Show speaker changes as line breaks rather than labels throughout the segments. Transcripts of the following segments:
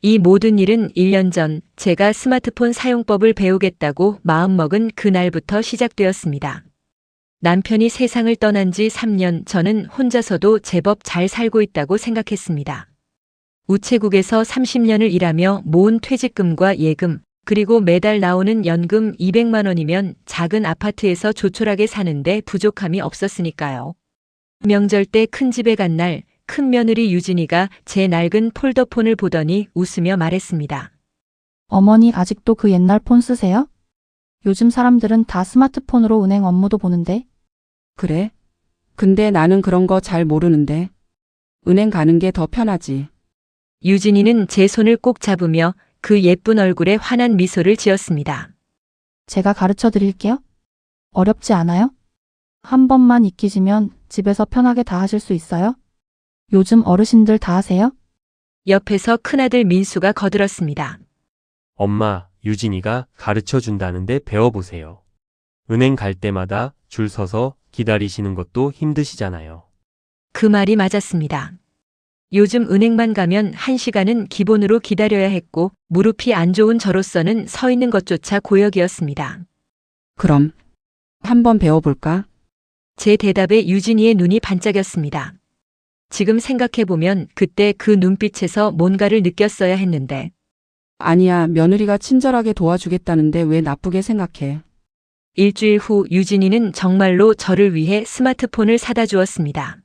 이 모든 일은 1년 전 제가 스마트폰 사용법을 배우겠다고 마음먹은 그날부터 시작되었습니다. 남편이 세상을 떠난 지 3년, 저는 혼자서도 제법 잘 살고 있다고 생각했습니다. 우체국에서 30년을 일하며 모은 퇴직금과 예금, 그리고 매달 나오는 연금 200만 원이면 작은 아파트에서 조촐하게 사는데 부족함이 없었으니까요. 명절 때 큰 집에 간 날, 큰 며느리 유진이가 제 낡은 폴더폰을 보더니 웃으며 말했습니다.
어머니 아직도 그 옛날 폰 쓰세요? 요즘 사람들은 다 스마트폰으로 은행 업무도 보는데.
그래? 근데 나는 그런 거 잘 모르는데. 은행 가는 게 더 편하지.
유진이는 제 손을 꼭 잡으며 그 예쁜 얼굴에 환한 미소를 지었습니다.
제가 가르쳐 드릴게요. 어렵지 않아요? 한 번만 익히시면 집에서 편하게 다 하실 수 있어요? 요즘 어르신들 다 하세요?
옆에서 큰아들 민수가 거들었습니다.
엄마, 유진이가 가르쳐 준다는데 배워보세요. 은행 갈 때마다 줄 서서 기다리시는 것도 힘드시잖아요.
그 말이 맞았습니다. 요즘 은행만 가면 1시간은 기본으로 기다려야 했고 무릎이 안 좋은 저로서는 서 있는 것조차 고역이었습니다.
그럼 한번 배워볼까?
제 대답에 유진이의 눈이 반짝였습니다. 지금 생각해보면 그때 그 눈빛에서 뭔가를 느꼈어야 했는데
아니야, 며느리가 친절하게 도와주겠다는데 왜 나쁘게 생각해?
일주일 후 유진이는 정말로 저를 위해 스마트폰을 사다 주었습니다.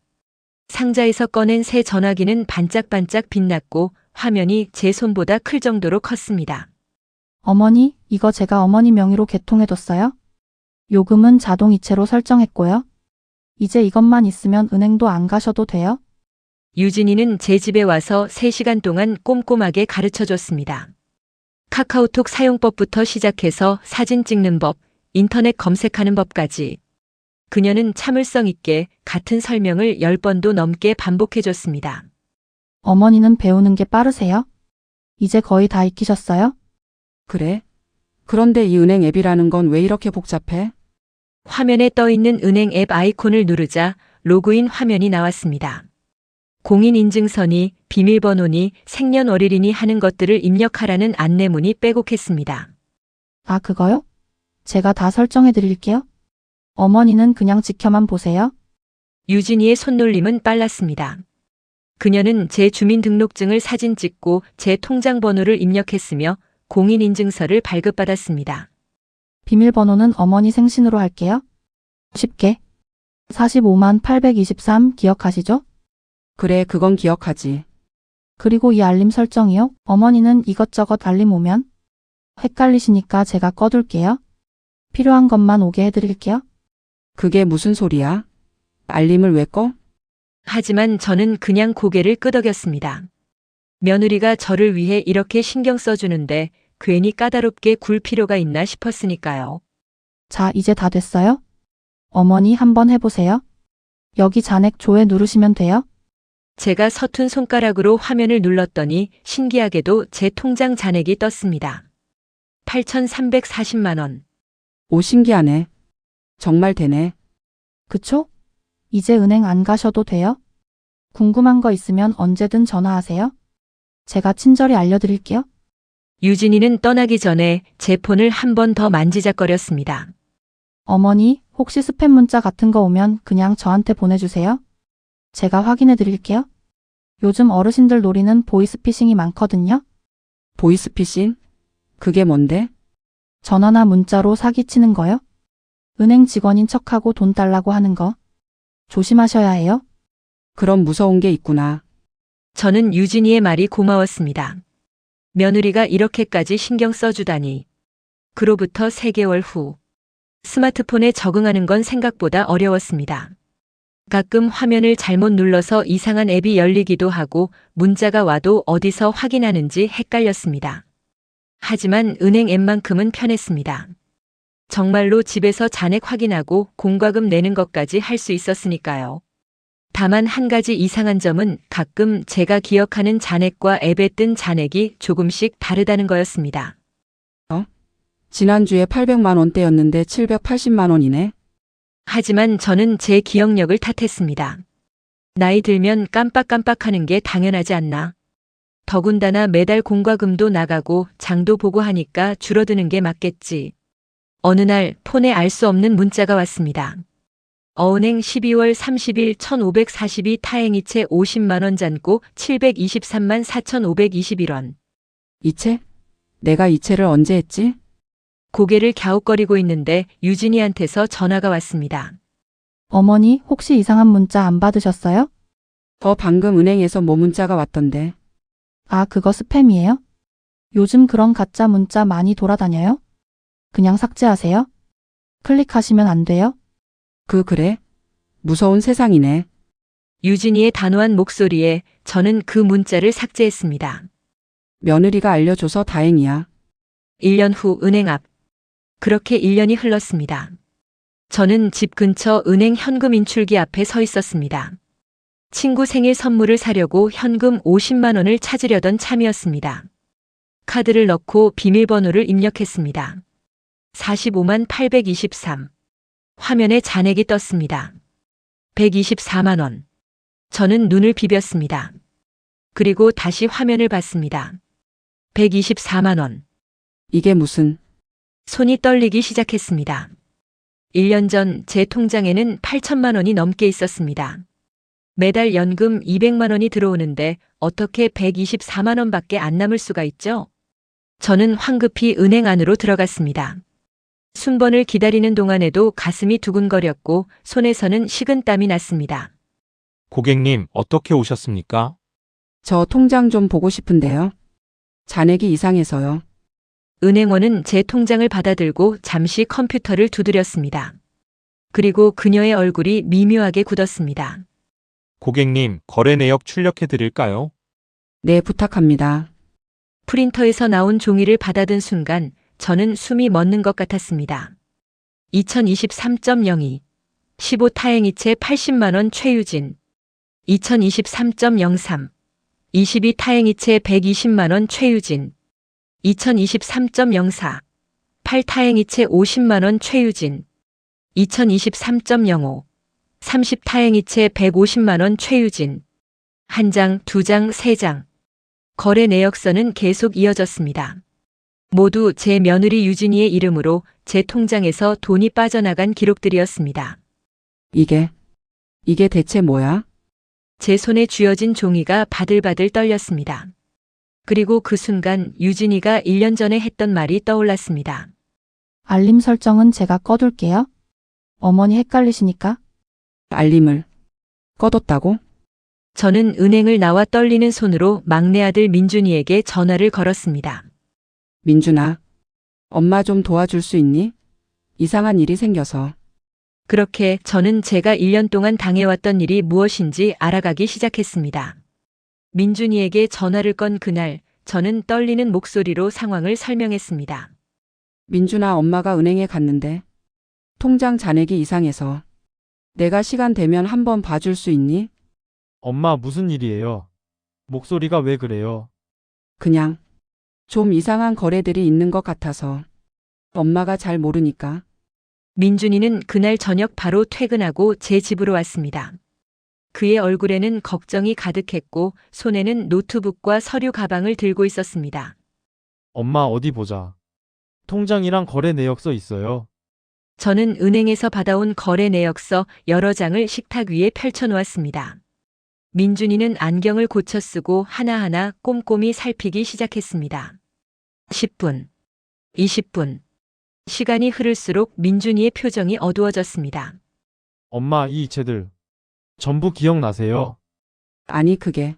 상자에서 꺼낸 새 전화기는 반짝반짝 빛났고 화면이 제 손보다 클 정도로 컸습니다.
어머니, 이거 제가 어머니 명의로 개통해뒀어요. 요금은 자동 이체로 설정했고요. 이제 이것만 있으면 은행도 안 가셔도 돼요.
유진이는 제 집에 와서 3시간 동안 꼼꼼하게 가르쳐 줬습니다. 카카오톡 사용법부터 시작해서 사진 찍는 법, 인터넷 검색하는 법까지. 그녀는 참을성 있게 같은 설명을 10번도 넘게 반복해 줬습니다.
어머니는 배우는 게 빠르세요? 이제 거의 다 익히셨어요?
그래? 그런데 이 은행 앱이라는 건 왜 이렇게 복잡해?
화면에 떠 있는 은행 앱 아이콘을 누르자 로그인 화면이 나왔습니다. 공인인증서니 비밀번호니 생년월일이니 하는 것들을 입력하라는 안내문이 빼곡했습니다.
아, 그거요? 제가 다 설정해 드릴게요. 어머니는 그냥 지켜만 보세요.
유진이의 손놀림은 빨랐습니다. 그녀는 제 주민등록증을 사진 찍고 제 통장 번호를 입력했으며 공인인증서를 발급받았습니다.
비밀번호는 어머니 생신으로 할게요. 쉽게. 45만 823 기억하시죠?
그래, 그건 기억하지.
그리고 이 알림 설정이요. 어머니는 이것저것 알림 오면 헷갈리시니까 제가 꺼둘게요. 필요한 것만 오게 해드릴게요.
그게 무슨 소리야? 알림을 왜 꺼?
하지만 저는 그냥 고개를 끄덕였습니다. 며느리가 저를 위해 이렇게 신경 써주는데 괜히 까다롭게 굴 필요가 있나 싶었으니까요.
자, 이제 다 됐어요? 어머니 한번 해보세요. 여기 잔액 조회 누르시면 돼요.
제가 서툰 손가락으로 화면을 눌렀더니 신기하게도 제 통장 잔액이 떴습니다. 8,340만 원.
오, 신기하네. 정말 되네.
그쵸? 이제 은행 안 가셔도 돼요. 궁금한 거 있으면 언제든 전화하세요. 제가 친절히 알려드릴게요.
유진이는 떠나기 전에 제 폰을 한 번 더 만지작거렸습니다.
어머니, 혹시 스팸 문자 같은 거 오면 그냥 저한테 보내주세요. 제가 확인해 드릴게요. 요즘 어르신들 노리는 보이스피싱이 많거든요.
보이스피싱? 그게 뭔데?
전화나 문자로 사기치는 거요. 은행 직원인 척하고 돈 달라고 하는 거. 조심하셔야 해요.
그럼 무서운 게 있구나.
저는 유진이의 말이 고마웠습니다. 며느리가 이렇게까지 신경 써주다니. 그로부터 3개월 후. 스마트폰에 적응하는 건 생각보다 어려웠습니다. 가끔 화면을 잘못 눌러서 이상한 앱이 열리기도 하고 문자가 와도 어디서 확인하는지 헷갈렸습니다. 하지만 은행 앱만큼은 편했습니다. 정말로 집에서 잔액 확인하고 공과금 내는 것까지 할 수 있었으니까요. 다만 한 가지 이상한 점은 가끔 제가 기억하는 잔액과 앱에 뜬 잔액이 조금씩 다르다는 거였습니다.
지난주에 800만 원대였는데 780만 원이네.
하지만 저는 제 기억력을 탓했습니다. 나이 들면 깜빡깜빡하는 게 당연하지 않나. 더군다나 매달 공과금도 나가고 장도 보고 하니까 줄어드는 게 맞겠지. 어느 날 폰에 알 수 없는 문자가 왔습니다. 어은행 12월 30일 1542 타행이체 50만 원 잔고 723만 4,521원.
이체? 내가 이체를 언제 했지?
고개를 갸웃거리고 있는데 유진이한테서 전화가 왔습니다.
어머니, 혹시 이상한 문자 안 받으셨어요?
방금 은행에서 뭐 문자가 왔던데.
아, 그거 스팸이에요? 요즘 그런 가짜 문자 많이 돌아다녀요? 그냥 삭제하세요. 클릭하시면 안 돼요?
그래? 무서운 세상이네.
유진이의 단호한 목소리에 저는 그 문자를 삭제했습니다.
며느리가 알려줘서 다행이야.
1년 후 은행 앞. 그렇게 1년이 흘렀습니다. 저는 집 근처 은행 현금 인출기 앞에 서 있었습니다. 친구 생일 선물을 사려고 현금 50만 원을 찾으려던 참이었습니다. 카드를 넣고 비밀번호를 입력했습니다. 45만 823. 화면에 잔액이 떴습니다. 124만 원. 저는 눈을 비볐습니다. 그리고 다시 화면을 봤습니다. 124만 원.
이게 무슨...
손이 떨리기 시작했습니다. 1년 전 제 통장에는 8천만 원이 넘게 있었습니다. 매달 연금 200만 원이 들어오는데 어떻게 124만 원밖에 안 남을 수가 있죠? 저는 황급히 은행 안으로 들어갔습니다. 순번을 기다리는 동안에도 가슴이 두근거렸고 손에서는 식은땀이 났습니다.
고객님, 어떻게 오셨습니까?
저 통장 좀 보고 싶은데요. 잔액이 이상해서요.
은행원은 제 통장을 받아들고 잠시 컴퓨터를 두드렸습니다. 그리고 그녀의 얼굴이 미묘하게 굳었습니다.
고객님, 거래 내역 출력해 드릴까요?
네, 부탁합니다.
프린터에서 나온 종이를 받아든 순간 저는 숨이 멎는 것 같았습니다. 2023.02 15 타행이체 80만 원 최유진 2023.03 22 타행이체 120만 원 최유진 2023.04 8 타행이체 50만 원 최유진 2023.05 30 타행이체 150만 원 최유진 한 장, 두 장, 세 장. 거래 내역서는 계속 이어졌습니다. 모두 제 며느리 유진이의 이름으로 제 통장에서 돈이 빠져나간 기록들이었습니다.
이게 대체 뭐야?
제 손에 쥐어진 종이가 바들바들 떨렸습니다. 그리고 그 순간 유진이가 1년 전에 했던 말이 떠올랐습니다.
알림 설정은 제가 꺼둘게요. 어머니 헷갈리시니까.
알림을 꺼뒀다고?
저는 은행을 나와 떨리는 손으로 막내 아들 민준이에게 전화를 걸었습니다.
민준아, 엄마 좀 도와줄 수 있니? 이상한 일이 생겨서.
그렇게 저는 제가 1년 동안 당해왔던 일이 무엇인지 알아가기 시작했습니다. 민준이에게 전화를 건 그날 저는 떨리는 목소리로 상황을 설명했습니다.
민준아, 엄마가 은행에 갔는데 통장 잔액이 이상해서 내가 시간 되면 한번 봐줄 수 있니?
엄마, 무슨 일이에요? 목소리가 왜 그래요?
그냥 좀 이상한 거래들이 있는 것 같아서. 엄마가 잘 모르니까.
민준이는 그날 저녁 바로 퇴근하고 제 집으로 왔습니다. 그의 얼굴에는 걱정이 가득했고 손에는 노트북과 서류 가방을 들고 있었습니다.
엄마, 어디 보자. 통장이랑 거래 내역서 있어요.
저는 은행에서 받아온 거래 내역서 여러 장을 식탁 위에 펼쳐놓았습니다. 민준이는 안경을 고쳐 쓰고 하나하나 꼼꼼히 살피기 시작했습니다. 10분, 20분. 시간이 흐를수록 민준이의 표정이 어두워졌습니다.
엄마, 이 이체들 전부 기억나세요?
아니, 그게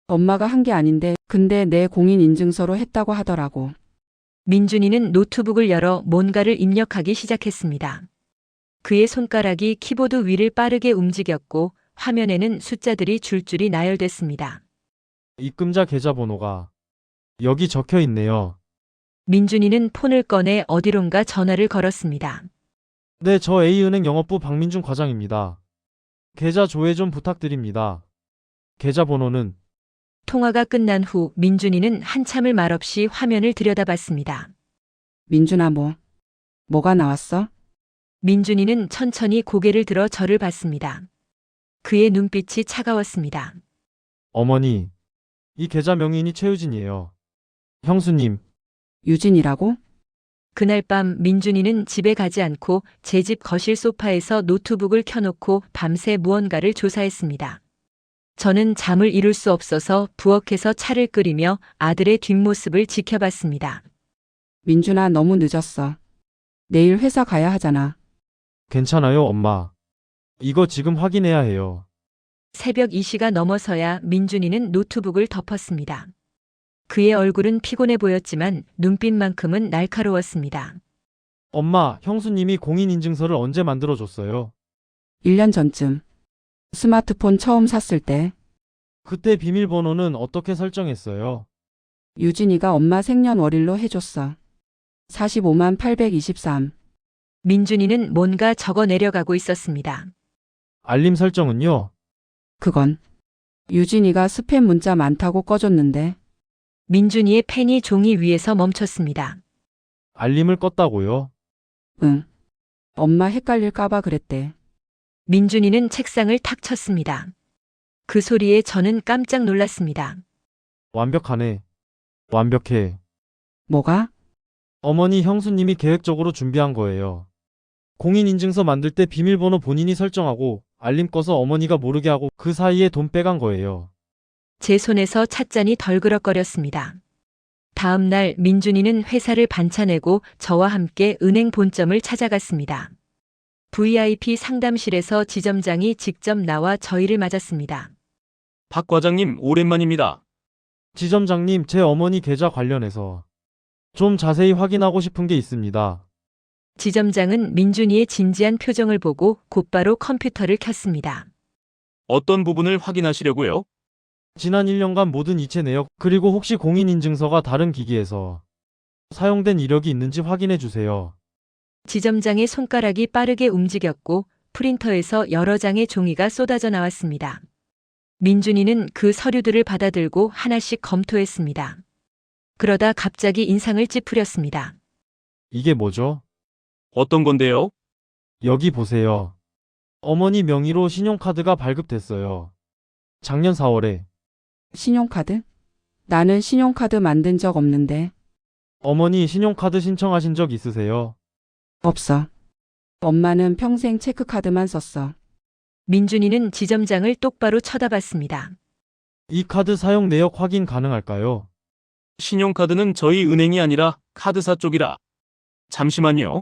엄마가 한 게 아닌데 근데 내 공인인증서로 했다고 하더라고.
민준이는 노트북을 열어 뭔가를 입력하기 시작했습니다. 그의 손가락이 키보드 위를 빠르게 움직였고 화면에는 숫자들이 줄줄이 나열됐습니다.
입금자 계좌번호가 여기 적혀 있네요.
민준이는 폰을 꺼내 어디론가 전화를 걸었습니다.
네, 저 A은행 영업부 박민준 과장입니다. 계좌 조회 좀 부탁드립니다. 계좌번호는
통화가 끝난 후 민준이는 한참을 말없이 화면을 들여다봤습니다.
민준아, 뭐가 나왔어?
민준이는 천천히 고개를 들어 저를 봤습니다. 그의 눈빛이 차가웠습니다.
어머니, 이 계좌 명의인이 최유진이에요. 형수님,
유진이라고?
그날 밤 민준이는 집에 가지 않고 제 집 거실 소파에서 노트북을 켜놓고 밤새 무언가를 조사했습니다. 저는 잠을 이룰 수 없어서 부엌에서 차를 끓이며 아들의 뒷모습을 지켜봤습니다.
민준아, 너무 늦었어. 내일 회사 가야 하잖아.
괜찮아요, 엄마. 이거 지금 확인해야 해요.
새벽 2시가 넘어서야 민준이는 노트북을 덮었습니다. 그의 얼굴은 피곤해 보였지만 눈빛만큼은 날카로웠습니다.
엄마, 형수님이 공인인증서를 언제 만들어줬어요?
1년 전쯤. 스마트폰 처음 샀을 때
그때 비밀번호는 어떻게 설정했어요?
유진이가 엄마 생년월일로 해줬어. 45만 823.
민준이는 뭔가 적어 내려가고 있었습니다.
알림 설정은요?
그건 유진이가 스팸 문자 많다고 꺼줬는데
민준이의 펜이 종이 위에서 멈췄습니다.
알림을 껐다고요?
응. 엄마 헷갈릴까봐 그랬대.
민준이는 책상을 탁 쳤습니다. 그 소리에 저는 깜짝 놀랐습니다.
완벽하네. 완벽해.
뭐가?
어머니, 형수님이 계획적으로 준비한 거예요. 공인인증서 만들 때 비밀번호 본인이 설정하고 알림 꺼서 어머니가 모르게 하고 그 사이에 돈 빼간 거예요.
제 손에서 찻잔이 덜그럭거렸습니다. 다음 날 민준이는 회사를 반차내고 저와 함께 은행 본점을 찾아갔습니다. VIP 상담실에서 지점장이 직접 나와 저희를 맞았습니다.
박 과장님, 오랜만입니다.
지점장님, 제 어머니 계좌 관련해서 좀 자세히 확인하고 싶은 게 있습니다.
지점장은 민준이의 진지한 표정을 보고 곧바로 컴퓨터를 켰습니다.
어떤 부분을 확인하시려고요?
지난 1년간 모든 이체 내역, 그리고 혹시 공인인증서가 다른 기기에서 사용된 이력이 있는지 확인해 주세요.
지점장의 손가락이 빠르게 움직였고 프린터에서 여러 장의 종이가 쏟아져 나왔습니다. 민준이는 그 서류들을 받아들고 하나씩 검토했습니다. 그러다 갑자기 인상을 찌푸렸습니다.
이게 뭐죠?
어떤 건데요?
여기 보세요. 어머니 명의로 신용카드가 발급됐어요. 작년 4월에.
신용카드? 나는 신용카드 만든 적 없는데.
어머니 신용카드 신청하신 적 있으세요?
없어. 엄마는 평생 체크카드만 썼어.
민준이는 지점장을 똑바로 쳐다봤습니다.
이 카드 사용 내역 확인 가능할까요?
신용카드는 저희 은행이 아니라 카드사 쪽이라. 잠시만요.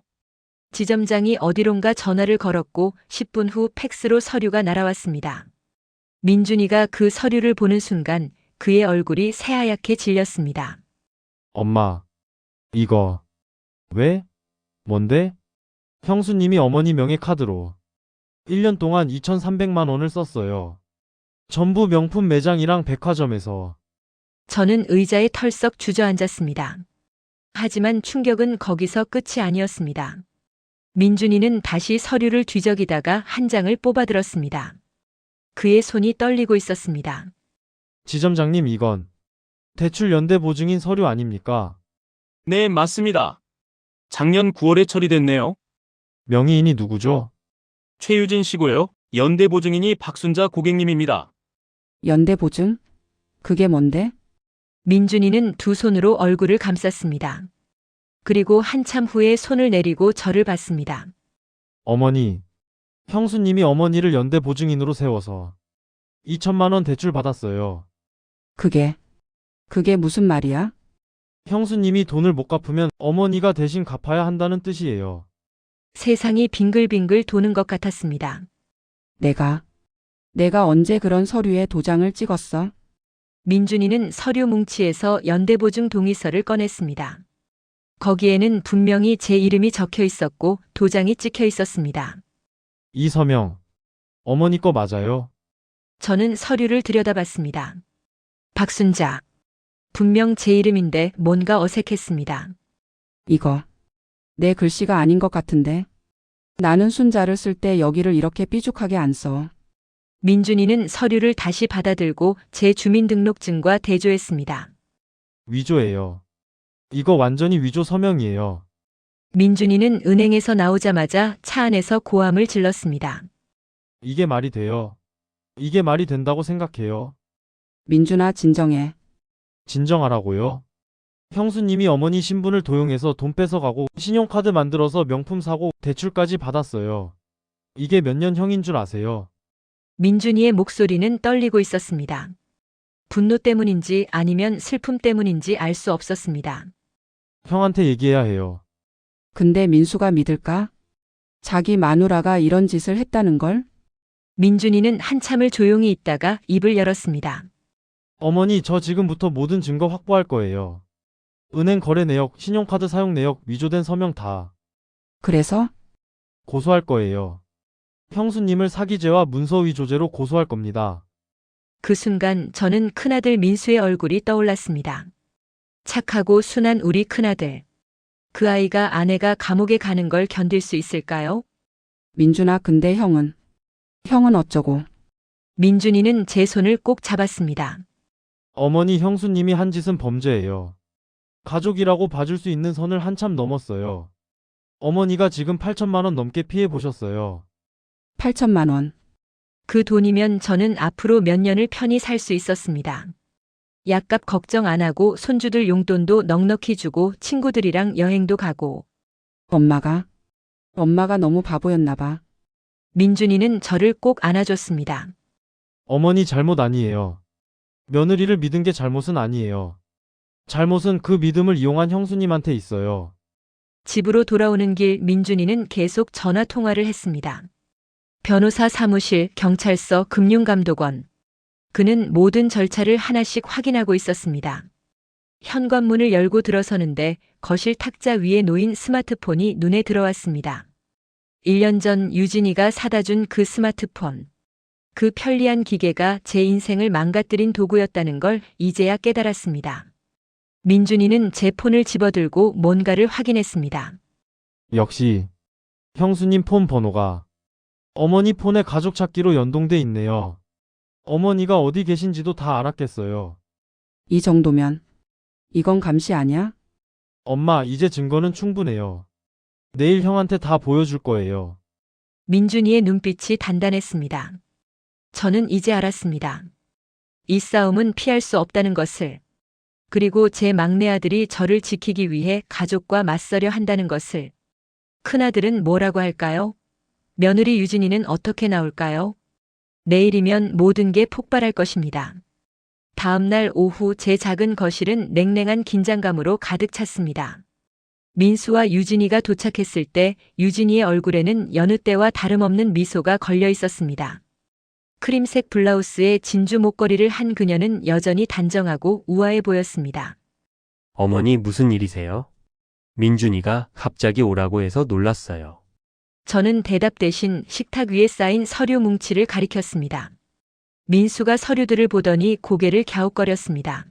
지점장이 어디론가 전화를 걸었고 10분 후 팩스로 서류가 날아왔습니다. 민준이가 그 서류를 보는 순간 그의 얼굴이 새하얗게 질렸습니다.
엄마, 이거 왜? 뭔데? 형수님이 어머니 명의 카드로 1년 동안 2,300만 원을 썼어요. 전부 명품 매장이랑 백화점에서.
저는 의자에 털썩 주저앉았습니다. 하지만 충격은 거기서 끝이 아니었습니다. 민준이는 다시 서류를 뒤적이다가 한 장을 뽑아들었습니다. 그의 손이 떨리고 있었습니다.
지점장님, 이건 대출 연대 보증인 서류 아닙니까?
네, 맞습니다. 작년 9월에 처리됐네요.
명의인이 누구죠?
최유진 씨고요. 연대보증인이 박순자 고객님입니다.
연대보증? 그게 뭔데?
민준이는 두 손으로 얼굴을 감쌌습니다. 그리고 한참 후에 손을 내리고 저를 봤습니다.
어머니, 형수님이 어머니를 연대 보증인으로 세워서 2천만 원 대출 받았어요.
그게 무슨 말이야?
형수님이 돈을 못 갚으면 어머니가 대신 갚아야 한다는 뜻이에요.
세상이 빙글빙글 도는 것 같았습니다.
내가 언제 그런 서류에 도장을 찍었어?
민준이는 서류 뭉치에서 연대보증 동의서를 꺼냈습니다. 거기에는 분명히 제 이름이 적혀 있었고 도장이 찍혀 있었습니다.
이 서명, 어머니 거 맞아요?
저는 서류를 들여다봤습니다. 박순자. 분명 제 이름인데 뭔가 어색했습니다.
이거 내 글씨가 아닌 것 같은데. 나는 순자를 쓸 때 여기를 이렇게 삐죽하게 안 써.
민준이는 서류를 다시 받아들고 제 주민등록증과 대조했습니다.
위조예요. 이거 완전히 위조 서명이에요.
민준이는 은행에서 나오자마자 차 안에서 고함을 질렀습니다.
이게 말이 돼요? 이게 말이 된다고 생각해요?
민준아, 진정해.
진정하라고요? 형수님이 어머니 신분을 도용해서 돈 뺏어가고 신용카드 만들어서 명품 사고 대출까지 받았어요. 이게 몇 년 형인 줄 아세요?
민준이의 목소리는 떨리고 있었습니다. 분노 때문인지 아니면 슬픔 때문인지 알 수 없었습니다.
형한테 얘기해야 해요.
근데 민수가 믿을까? 자기 마누라가 이런 짓을 했다는 걸?
민준이는 한참을 조용히 있다가 입을 열었습니다.
어머니, 저 지금부터 모든 증거 확보할 거예요. 은행 거래 내역, 신용카드 사용 내역, 위조된 서명 다
그래서?
고소할 거예요. 형수님을 사기죄와 문서 위조죄로 고소할 겁니다.
그 순간 저는 큰아들 민수의 얼굴이 떠올랐습니다. 착하고 순한 우리 큰아들. 그 아이가 아내가 감옥에 가는 걸 견딜 수 있을까요?
민준아, 근데 형은? 형은 어쩌고?
민준이는 제 손을 꼭 잡았습니다.
어머니, 형수님이 한 짓은 범죄예요. 가족이라고 봐줄 수 있는 선을 한참 넘었어요. 어머니가 지금 8천만 원 넘게 피해 보셨어요.
8천만 원.
그 돈이면 저는 앞으로 몇 년을 편히 살 수 있었습니다. 약값 걱정 안 하고 손주들 용돈도 넉넉히 주고 친구들이랑 여행도 가고.
엄마가 너무 바보였나 봐.
민준이는 저를 꼭 안아줬습니다.
어머니 잘못 아니에요. 며느리를 믿은 게 잘못은 아니에요. 잘못은 그 믿음을 이용한 형수님한테 있어요.
집으로 돌아오는 길 민준이는 계속 전화 통화를 했습니다. 변호사 사무실, 경찰서, 금융감독원. 그는 모든 절차를 하나씩 확인하고 있었습니다. 현관문을 열고 들어서는데 거실 탁자 위에 놓인 스마트폰이 눈에 들어왔습니다. 1년 전 유진이가 사다 준 그 스마트폰. 그 편리한 기계가 제 인생을 망가뜨린 도구였다는 걸 이제야 깨달았습니다. 민준이는 제 폰을 집어들고 뭔가를 확인했습니다.
역시 형수님 폰 번호가 어머니 폰에 가족 찾기로 연동돼 있네요. 어머니가 어디 계신지도 다 알았겠어요.
이 정도면. 이건 감시 아니야?
엄마, 이제 증거는 충분해요. 내일 형한테 다 보여줄 거예요.
민준이의 눈빛이 단단했습니다. 저는 이제 알았습니다. 이 싸움은 피할 수 없다는 것을. 그리고 제 막내 아들이 저를 지키기 위해 가족과 맞서려 한다는 것을. 큰아들은 뭐라고 할까요? 며느리 유진이는 어떻게 나올까요? 내일이면 모든 게 폭발할 것입니다. 다음 날 오후 제 작은 거실은 냉랭한 긴장감으로 가득 찼습니다. 민수와 유진이가 도착했을 때 유진이의 얼굴에는 여느 때와 다름없는 미소가 걸려 있었습니다. 크림색 블라우스에 진주 목걸이를 한 그녀는 여전히 단정하고 우아해 보였습니다.
어머니 무슨 일이세요? 민준이가 갑자기 오라고 해서 놀랐어요.
저는 대답 대신 식탁 위에 쌓인 서류 뭉치를 가리켰습니다. 민수가 서류들을 보더니 고개를 갸웃거렸습니다.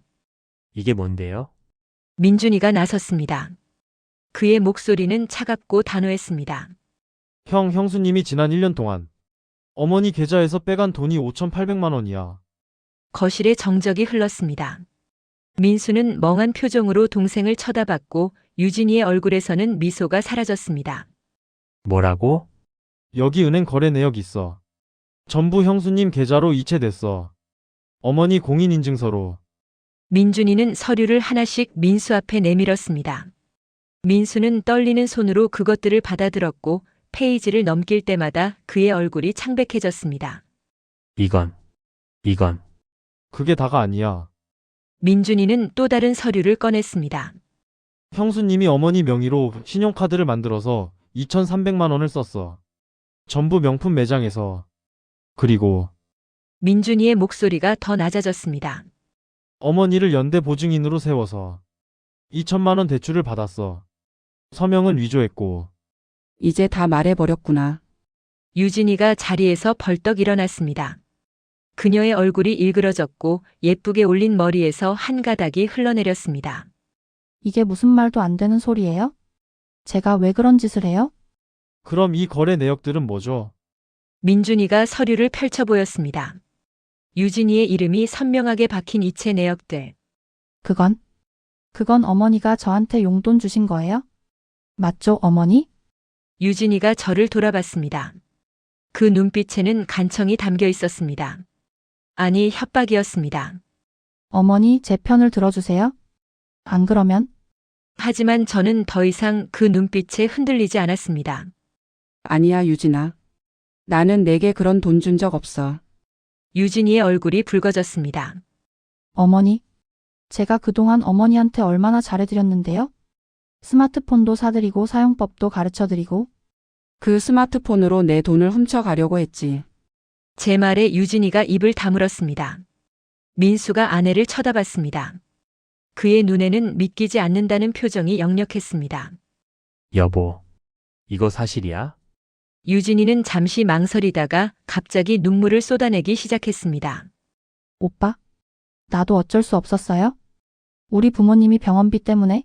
이게 뭔데요?
민준이가 나섰습니다. 그의 목소리는 차갑고 단호했습니다.
형수님이 지난 1년 동안 어머니 계좌에서 빼간 돈이 5,800만 원이야.
거실에 정적이 흘렀습니다. 민수는 멍한 표정으로 동생을 쳐다봤고 유진이의 얼굴에서는 미소가 사라졌습니다.
뭐라고?
여기 은행 거래 내역 있어. 전부 형수님 계좌로 이체됐어. 어머니 공인인증서로.
민준이는 서류를 하나씩 민수 앞에 내밀었습니다. 민수는 떨리는 손으로 그것들을 받아들었고 페이지를 넘길 때마다 그의 얼굴이 창백해졌습니다.
이건.
그게 다가 아니야.
민준이는 또 다른 서류를 꺼냈습니다.
형수님이 어머니 명의로 신용카드를 만들어서 2,300만 원을 썼어. 전부 명품 매장에서. 그리고
민준이의 목소리가 더 낮아졌습니다.
어머니를 연대 보증인으로 세워서 2천만 원 대출을 받았어. 서명은 위조했고.
이제 다 말해버렸구나.
유진이가 자리에서 벌떡 일어났습니다. 그녀의 얼굴이 일그러졌고 예쁘게 올린 머리에서 한 가닥이 흘러내렸습니다.
이게 무슨 말도 안 되는 소리예요? 제가 왜 그런 짓을 해요?
그럼 이 거래 내역들은 뭐죠?
민준이가 서류를 펼쳐 보였습니다. 유진이의 이름이 선명하게 박힌 이체 내역들.
그건 어머니가 저한테 용돈 주신 거예요? 맞죠, 어머니?
유진이가 저를 돌아봤습니다. 그 눈빛에는 간청이 담겨 있었습니다. 아니, 협박이었습니다.
어머니, 제 편을 들어주세요. 안 그러면
하지만 저는 더 이상 그 눈빛에 흔들리지 않았습니다.
아니야, 유진아. 나는 내게 그런 돈 준 적 없어.
유진이의 얼굴이 붉어졌습니다.
어머니, 제가 그동안 어머니한테 얼마나 잘해드렸는데요? 스마트폰도 사드리고 사용법도 가르쳐드리고
그 스마트폰으로 내 돈을 훔쳐가려고 했지.
제 말에 유진이가 입을 다물었습니다. 민수가 아내를 쳐다봤습니다. 그의 눈에는 믿기지 않는다는 표정이 역력했습니다.
여보, 이거 사실이야?
유진이는 잠시 망설이다가 갑자기 눈물을 쏟아내기 시작했습니다.
오빠, 나도 어쩔 수 없었어요? 우리 부모님이 병원비 때문에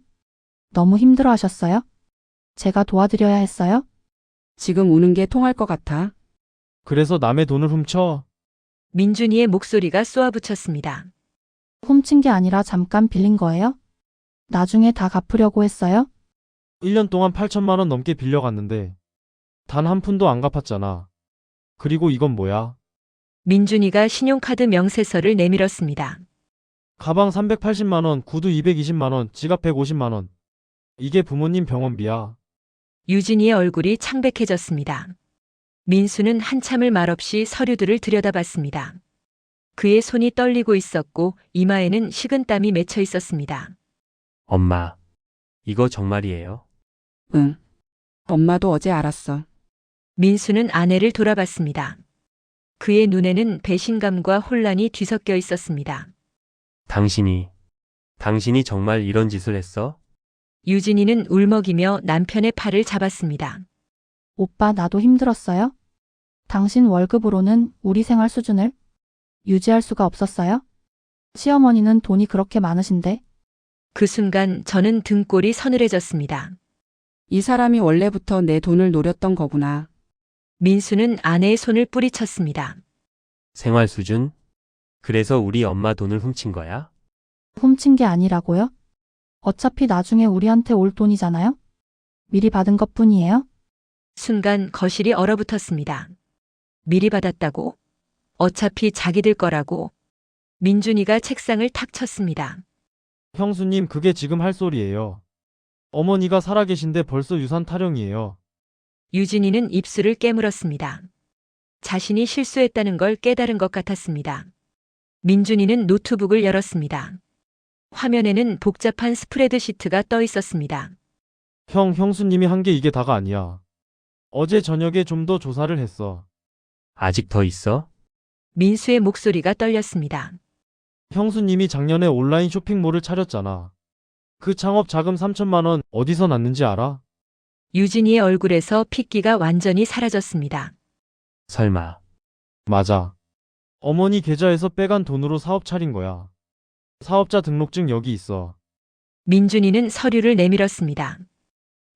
너무 힘들어 하셨어요? 제가 도와드려야 했어요?
지금 우는 게 통할 것 같아.
그래서 남의 돈을 훔쳐?
민준이의 목소리가 쏘아붙였습니다.
훔친 게 아니라 잠깐 빌린 거예요? 나중에 다 갚으려고 했어요?
1년 동안 8천만 원 넘게 빌려갔는데 단 한 푼도 안 갚았잖아. 그리고 이건 뭐야?
민준이가 신용카드 명세서를 내밀었습니다.
가방 380만 원, 구두 220만 원, 지갑 150만 원. 이게 부모님 병원비야.
유진이의 얼굴이 창백해졌습니다. 민수는 한참을 말없이 서류들을 들여다봤습니다. 그의 손이 떨리고 있었고 이마에는 식은땀이 맺혀 있었습니다.
엄마, 이거 정말이에요?
응. 엄마도 어제 알았어.
민수는 아내를 돌아봤습니다. 그의 눈에는 배신감과 혼란이 뒤섞여 있었습니다.
당신이 정말 이런 짓을 했어?
유진이는 울먹이며 남편의 팔을 잡았습니다.
오빠, 나도 힘들었어요? 당신 월급으로는 우리 생활 수준을 유지할 수가 없었어요? 시어머니는 돈이 그렇게 많으신데
그 순간 저는 등골이 서늘해졌습니다.
이 사람이 원래부터 내 돈을 노렸던 거구나.
민수는 아내의 손을 뿌리쳤습니다.
생활 수준? 그래서 우리 엄마 돈을 훔친 거야?
훔친 게 아니라고요? 어차피 나중에 우리한테 올 돈이잖아요? 미리 받은 것뿐이에요?
순간 거실이 얼어붙었습니다. 미리 받았다고? 어차피 자기들 거라고. 민준이가 책상을 탁 쳤습니다.
형수님, 그게 지금 할 소리예요. 어머니가 살아계신데 벌써 유산 타령이에요.
유진이는 입술을 깨물었습니다. 자신이 실수했다는 걸 깨달은 것 같았습니다. 민준이는 노트북을 열었습니다. 화면에는 복잡한 스프레드시트가 떠 있었습니다.
형수님이 한 게 이게 다가 아니야. 어제 저녁에 좀 더 조사를 했어.
아직 더 있어?
민수의 목소리가 떨렸습니다.
형수님이 작년에 온라인 쇼핑몰을 차렸잖아. 그 창업 자금 3천만 원 어디서 났는지 알아?
유진이의 얼굴에서 핏기가 완전히 사라졌습니다.
설마.
맞아. 어머니 계좌에서 빼간 돈으로 사업 차린 거야. 사업자 등록증 여기 있어.
민준이는 서류를 내밀었습니다.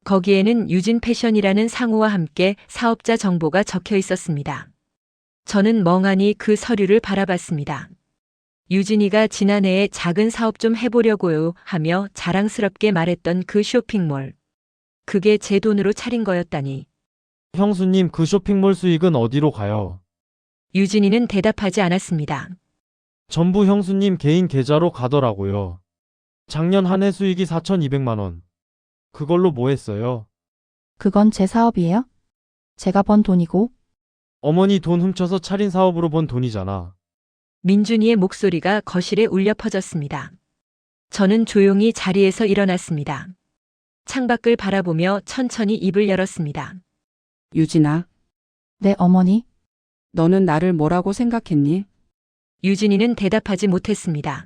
거기에는 유진 패션이라는 상호와 함께 사업자 정보가 적혀 있었습니다. 저는 멍하니 그 서류를 바라봤습니다. 유진이가 지난해에 작은 사업 좀 해보려고요 하며 자랑스럽게 말했던 그 쇼핑몰. 그게 제 돈으로 차린 거였다니.
형수님, 그 쇼핑몰 수익은 어디로 가요?
유진이는 대답하지 않았습니다.
전부 형수님 개인 계좌로 가더라고요. 작년 한 해 수익이 4,200만 원. 그걸로 뭐 했어요?
그건 제 사업이에요? 제가 번 돈이고
어머니 돈 훔쳐서 차린 사업으로 번 돈이잖아.
민준이의 목소리가 거실에 울려 퍼졌습니다. 저는 조용히 자리에서 일어났습니다. 창밖을 바라보며 천천히 입을 열었습니다.
유진아,
네, 어머니.
너는 나를 뭐라고 생각했니?
유진이는 대답하지 못했습니다.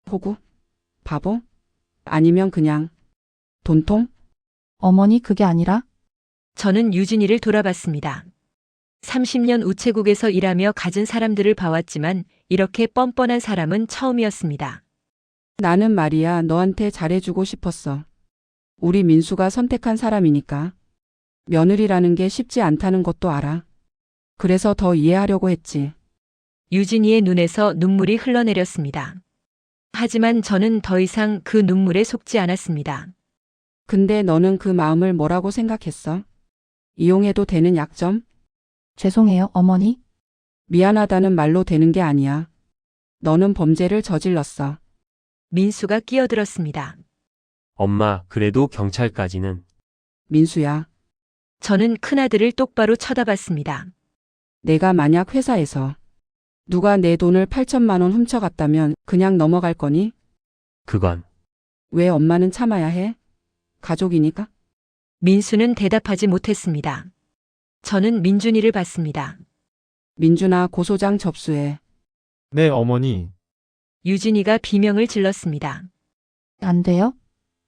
호구? 바보? 아니면 그냥 돈통?
어머니, 그게 아니라
저는 유진이를 돌아봤습니다. 30년 우체국에서 일하며 가진 사람들을 봐왔지만 이렇게 뻔뻔한 사람은 처음이었습니다.
나는 말이야 너한테 잘해주고 싶었어. 우리 민수가 선택한 사람이니까. 며느리라는 게 쉽지 않다는 것도 알아. 그래서 더 이해하려고 했지.
유진이의 눈에서 눈물이 흘러내렸습니다. 하지만 저는 더 이상 그 눈물에 속지 않았습니다.
근데 너는 그 마음을 뭐라고 생각했어? 이용해도 되는 약점?
죄송해요, 어머니.
미안하다는 말로 되는 게 아니야. 너는 범죄를 저질렀어.
민수가 끼어들었습니다.
엄마, 그래도 경찰까지는.
민수야,
저는 큰아들을 똑바로 쳐다봤습니다.
내가 만약 회사에서 누가 내 돈을 8천만 원 훔쳐갔다면 그냥 넘어갈 거니?
그건.
왜 엄마는 참아야 해? 가족이니까?
민수는 대답하지 못했습니다. 저는 민준이를 봤습니다.
민준아, 고소장 접수해.
네, 어머니.
유진이가 비명을 질렀습니다.
안 돼요?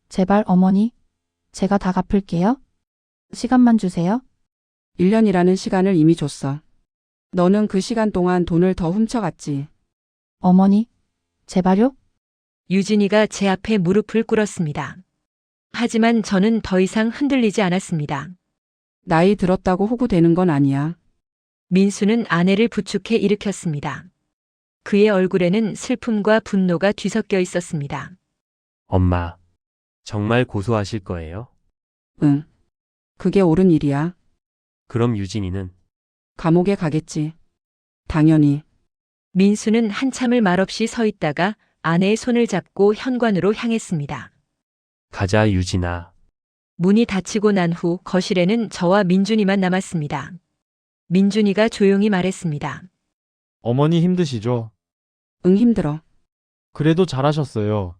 제발 어머니. 제가 다 갚을게요. 시간만 주세요.
1년이라는 시간을 이미 줬어. 너는 그 시간 동안 돈을 더 훔쳐갔지.
어머니. 제발요?
유진이가 제 앞에 무릎을 꿇었습니다. 하지만 저는 더 이상 흔들리지 않았습니다.
나이 들었다고 호구되는 건 아니야.
민수는 아내를 부축해 일으켰습니다. 그의 얼굴에는 슬픔과 분노가 뒤섞여 있었습니다.
엄마. 정말 고소하실 거예요?
응. 그게 옳은 일이야.
그럼 유진이는?
감옥에 가겠지. 당연히.
민수는 한참을 말없이 서 있다가 아내의 손을 잡고 현관으로 향했습니다.
가자, 유진아.
문이 닫히고 난 후 거실에는 저와 민준이만 남았습니다. 민준이가 조용히 말했습니다.
어머니 힘드시죠?
응, 힘들어.
그래도 잘하셨어요.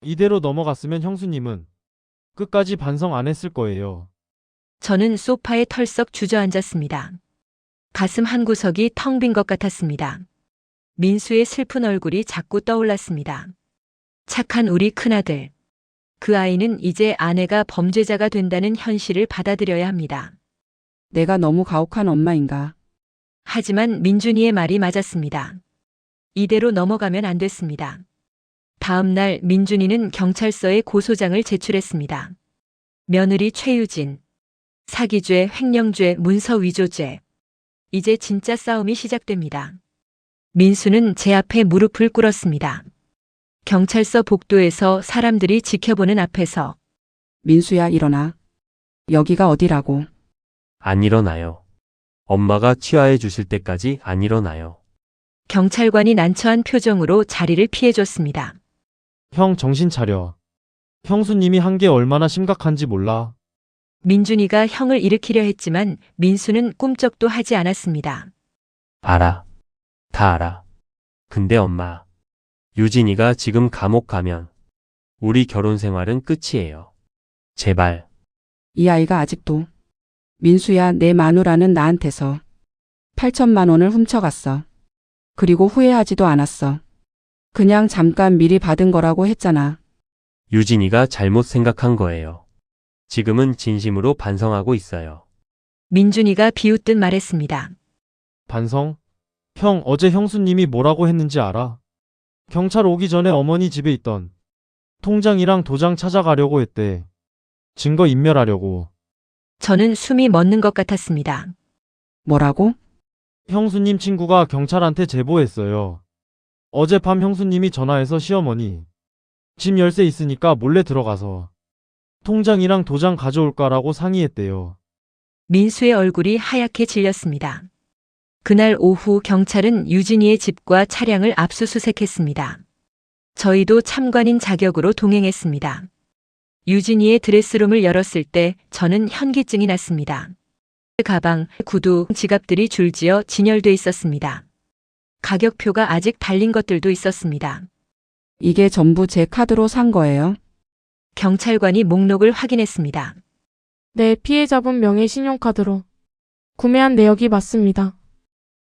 이대로 넘어갔으면 형수님은 끝까지 반성 안 했을 거예요.
저는 소파에 털썩 주저앉았습니다. 가슴 한 구석이 텅 빈 것 같았습니다. 민수의 슬픈 얼굴이 자꾸 떠올랐습니다. 착한 우리 큰아들. 그 아이는 이제 아내가 범죄자가 된다는 현실을 받아들여야 합니다.
내가 너무 가혹한 엄마인가.
하지만 민준이의 말이 맞았습니다. 이대로 넘어가면 안 됐습니다. 다음 날 민준이는 경찰서에 고소장을 제출했습니다. 며느리 최유진, 사기죄, 횡령죄, 문서 위조죄. 이제 진짜 싸움이 시작됩니다. 민수는 제 앞에 무릎을 꿇었습니다. 경찰서 복도에서 사람들이 지켜보는 앞에서
민수야, 일어나. 여기가 어디라고.
안 일어나요. 엄마가 취하해 주실 때까지 안 일어나요.
경찰관이 난처한 표정으로 자리를 피해줬습니다.
형 정신 차려. 형수님이 한 게 얼마나 심각한지 몰라.
민준이가 형을 일으키려 했지만 민수는 꿈쩍도 하지 않았습니다.
알아. 다 알아. 근데 엄마. 유진이가 지금 감옥 가면 우리 결혼 생활은 끝이에요. 제발.
이 아이가 아직도. 민수야, 내 마누라는 나한테서 8천만 원을 훔쳐갔어. 그리고 후회하지도 않았어. 그냥 잠깐 미리 받은 거라고 했잖아.
유진이가 잘못 생각한 거예요. 지금은 진심으로 반성하고 있어요.
민준이가 비웃듯 말했습니다.
반성? 형, 어제 형수님이 뭐라고 했는지 알아? 경찰 오기 전에 어머니 집에 있던 통장이랑 도장 찾아가려고 했대. 증거 인멸하려고.
저는 숨이 멎는 것 같았습니다.
뭐라고?
형수님 친구가 경찰한테 제보했어요. 어젯밤 형수님이 전화해서 시어머니 집 열쇠 있으니까 몰래 들어가서 통장이랑 도장 가져올까라고 상의했대요.
민수의 얼굴이 하얗게 질렸습니다. 그날 오후 경찰은 유진이의 집과 차량을 압수수색했습니다. 저희도 참관인 자격으로 동행했습니다. 유진이의 드레스룸을 열었을 때 저는 현기증이 났습니다. 가방, 구두, 지갑들이 줄지어 진열돼 있었습니다. 가격표가 아직 달린 것들도 있었습니다.
이게 전부 제 카드로 산 거예요?
경찰관이 목록을 확인했습니다.
네, 피해자분 명의 신용카드로 구매한 내역이 맞습니다.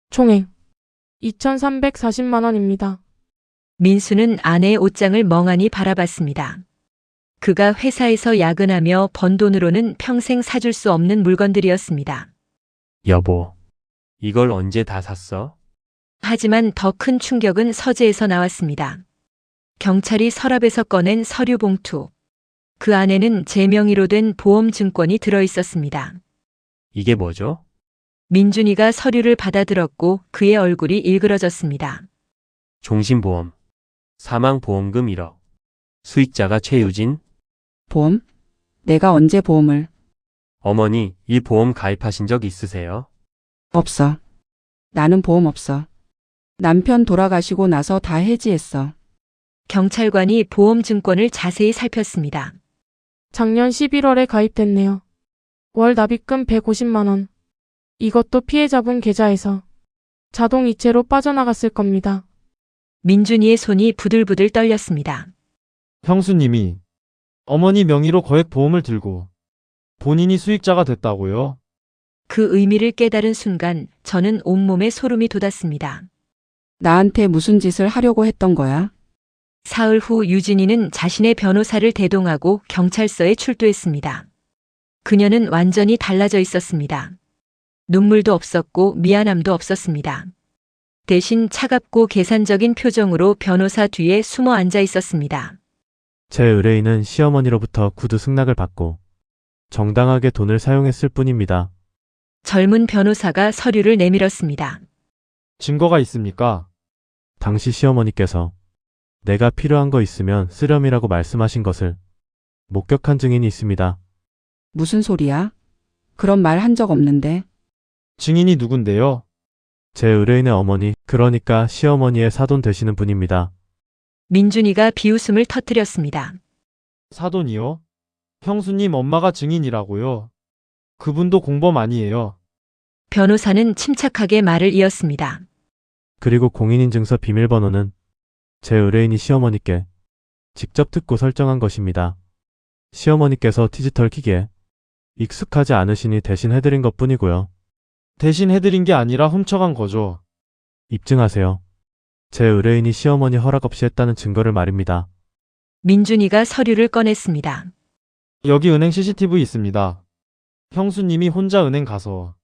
총액 2,340만 원입니다.
민수는 아내의 옷장을 멍하니 바라봤습니다. 그가 회사에서 야근하며 번 돈으로는 평생 사줄 수 없는 물건들이었습니다.
여보. 이걸 언제 다 샀어?
하지만 더 큰 충격은 서재에서 나왔습니다. 경찰이 서랍에서 꺼낸 서류 봉투. 그 안에는 제 명의로 된 보험증권이 들어 있었습니다.
이게 뭐죠?
민준이가 서류를 받아들었고 그의 얼굴이 일그러졌습니다.
종신보험. 사망보험금 1억. 수익자가 최유진.
보험? 내가 언제 보험을?
어머니, 이 보험 가입하신 적 있으세요?
없어. 나는 보험 없어. 남편 돌아가시고 나서 다 해지했어.
경찰관이 보험증권을 자세히 살폈습니다.
작년 11월에 가입됐네요. 월 납입금 150만 원. 이것도 피해자분 계좌에서 자동 이체로 빠져나갔을 겁니다.
민준이의 손이 부들부들 떨렸습니다.
형수님이 어머니 명의로 거액 보험을 들고 본인이 수익자가 됐다고요?
그 의미를 깨달은 순간 저는 온몸에 소름이 돋았습니다.
나한테 무슨 짓을 하려고 했던 거야?
사흘 후 유진이는 자신의 변호사를 대동하고 경찰서에 출두했습니다. 그녀는 완전히 달라져 있었습니다. 눈물도 없었고 미안함도 없었습니다. 대신 차갑고 계산적인 표정으로 변호사 뒤에 숨어 앉아 있었습니다.
제 의뢰인은 시어머니로부터 구두 승낙을 받고 정당하게 돈을 사용했을 뿐입니다.
젊은 변호사가 서류를 내밀었습니다.
증거가 있습니까?
당시 시어머니께서 내가 필요한 거 있으면 쓰렴이라고 말씀하신 것을 목격한 증인이 있습니다.
무슨 소리야? 그런 말 한 적 없는데.
증인이 누군데요?
제 의뢰인의 어머니, 그러니까 시어머니의 사돈 되시는 분입니다.
민준이가 비웃음을 터뜨렸습니다.
사돈이요? 형수님 엄마가 증인이라고요? 그분도 공범 아니에요.
변호사는 침착하게 말을 이었습니다.
그리고 공인인증서 비밀번호는 제 의뢰인이 시어머니께 직접 듣고 설정한 것입니다. 시어머니께서 디지털 기기에 익숙하지 않으시니 대신 해드린 것 뿐이고요.
대신 해드린 게 아니라 훔쳐간 거죠.
입증하세요. 제 의뢰인이 시어머니 허락 없이 했다는 증거를 말입니다.
민준이가 서류를 꺼냈습니다.
여기 은행 CCTV 있습니다. 형수님이 혼자 은행 가서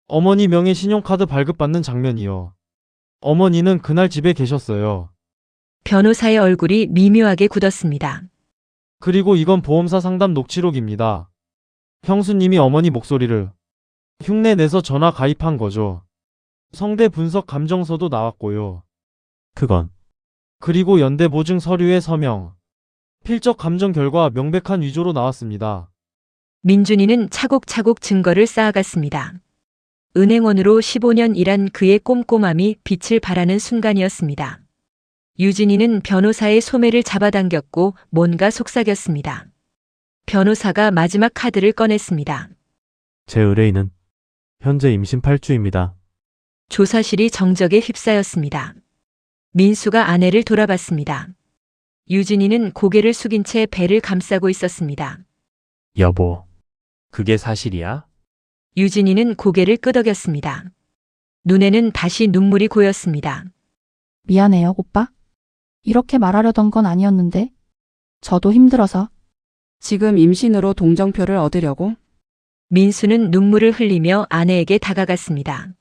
어머니 명의 신용카드 발급받는 장면이요. 어머니는 그날 집에 계셨어요.
변호사의 얼굴이 미묘하게 굳었습니다.
그리고 이건 보험사 상담 녹취록입니다. 형수님이 어머니 목소리를 흉내내서 전화 가입한 거죠. 성대 분석 감정서도 나왔고요.
그건
그리고 연대 보증 서류의 서명, 필적 감정 결과 명백한 위조로 나왔습니다.
민준이는 차곡차곡 증거를 쌓아갔습니다. 은행원으로 15년 일한 그의 꼼꼼함이 빛을 발하는 순간이었습니다. 유진이는 변호사의 소매를 잡아당겼고 뭔가 속삭였습니다. 변호사가 마지막 카드를 꺼냈습니다.
제 의뢰인은 현재 임신 8주입니다.
조사실이 정적에 휩싸였습니다. 민수가 아내를 돌아봤습니다. 유진이는 고개를 숙인 채 배를 감싸고 있었습니다.
여보, 그게 사실이야?
유진이는 고개를 끄덕였습니다. 눈에는 다시 눈물이 고였습니다.
미안해요, 오빠. 이렇게 말하려던 건 아니었는데. 저도 힘들어서.
지금 임신으로 동정표를 얻으려고?
민수는 눈물을 흘리며 아내에게 다가갔습니다.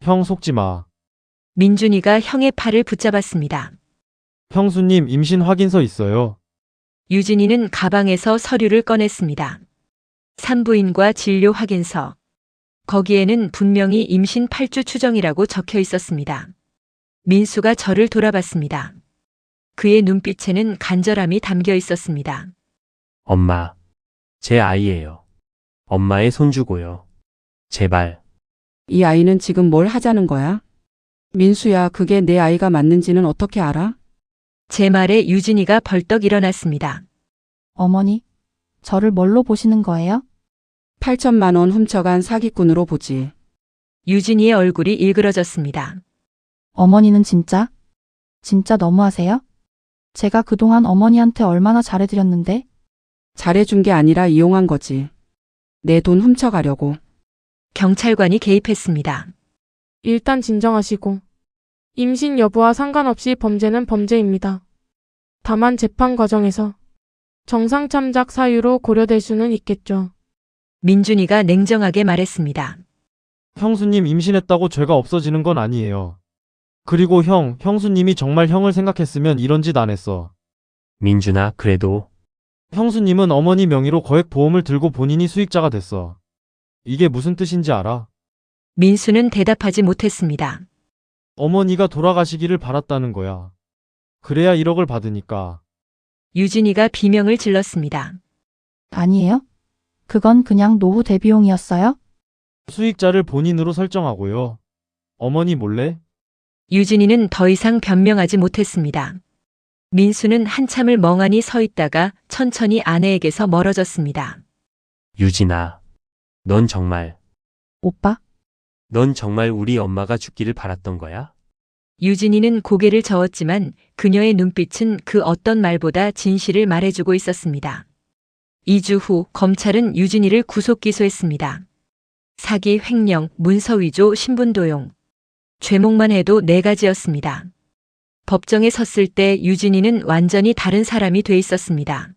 형 속지 마.
민준이가 형의 팔을 붙잡았습니다.
형수님 임신 확인서 있어요.
유진이는 가방에서 서류를 꺼냈습니다. 산부인과 진료 확인서. 거기에는 분명히 임신 8주 추정이라고 적혀 있었습니다. 민수가 저를 돌아봤습니다. 그의 눈빛에는 간절함이 담겨 있었습니다.
엄마, 제 아이예요. 엄마의 손주고요. 제발.
이 아이는 지금 뭘 하자는 거야? 민수야, 그게 내 아이가 맞는지는 어떻게 알아?
제 말에 유진이가 벌떡 일어났습니다.
어머니, 저를 뭘로 보시는 거예요?
8천만 원 훔쳐간 사기꾼으로 보지.
유진이의 얼굴이 일그러졌습니다.
어머니는 진짜 너무하세요? 제가 그동안 어머니한테 얼마나 잘해드렸는데?
잘해준 게 아니라 이용한 거지. 내 돈 훔쳐가려고.
경찰관이 개입했습니다.
일단 진정하시고. 임신 여부와 상관없이 범죄는 범죄입니다. 다만 재판 과정에서 정상 참작 사유로 고려될 수는 있겠죠.
민준이가 냉정하게 말했습니다.
형수님 임신했다고 죄가 없어지는 건 아니에요. 그리고 형수님이 정말 형을 생각했으면 이런 짓 안 했어.
민준아, 그래도
형수님은 어머니 명의로 거액 보험을 들고 본인이 수익자가 됐어. 이게 무슨 뜻인지 알아?
민수는 대답하지 못했습니다.
어머니가 돌아가시기를 바랐다는 거야. 그래야 1억을 받으니까.
유진이가 비명을 질렀습니다.
아니에요? 그건 그냥 노후 대비용이었어요?
수익자를 본인으로 설정하고요. 어머니 몰래
유진이는 더 이상 변명하지 못했습니다. 민수는 한참을 멍하니 서 있다가 천천히 아내에게서 멀어졌습니다.
유진아, 넌 정말
오빠?
우리 엄마가 죽기를 바랐던 거야?
유진이는 고개를 저었지만 그녀의 눈빛은 그 어떤 말보다 진실을 말해주고 있었습니다. 2주 후 검찰은 유진이를 구속 기소했습니다. 사기, 횡령, 문서 위조, 신분 도용. 죄목만 해도 4가지였습니다. 법정에 섰을 때 유진이는 완전히 다른 사람이 돼 있었습니다.